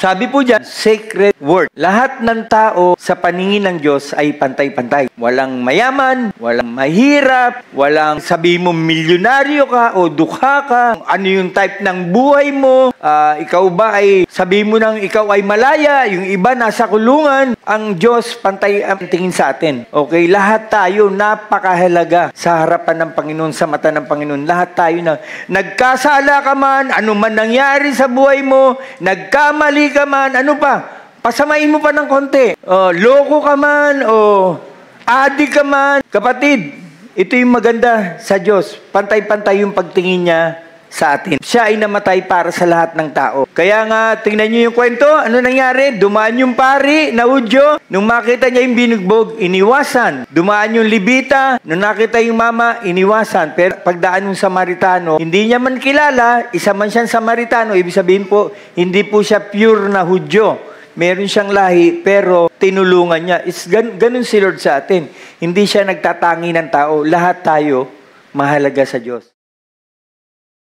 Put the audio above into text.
Sabi po dyan, sacred word. Lahat ng tao sa paningin ng Diyos ay pantay-pantay. Walang mayaman, walang mahirap, walang sabi mo milyonaryo ka o dukha ka, ano yung type ng buhay mo, ikaw ba ay sabi mo nang ikaw ay malaya, yung iba nasa kulungan. Ang Diyos pantay ang tingin sa atin. Okay, lahat tayo napakahalaga sa harapan ng Panginoon, sa mata ng Panginoon. Lahat tayo na nagkasala ka man, ano man nangyari sa buhay mo, nagkamali ka man, ano pa, pasamain mo pa ng konti. Loko ka man, adik ka man. Kapatid, ito yung maganda sa Diyos. Pantay-pantay yung pagtingin niya sa atin. Siya ay namatay para sa lahat ng tao. Kaya nga, tingnan niyo yung kwento. Ano nangyari? Dumaan yung pari na Hudyo. Nung makita niya yung binugbog, iniwasan. Dumaan yung Libita. Nung nakita yung mama, iniwasan. Pero pagdaan yung Samaritano, hindi niya man kilala, isa man siyang Samaritano. Ibig sabihin po, hindi po siya pure na Hudyo. Meron siyang lahi, pero tinulungan niya. Ganun si Lord sa atin. Hindi siya nagtatangi ng tao. Lahat tayo mahalaga sa Diyos.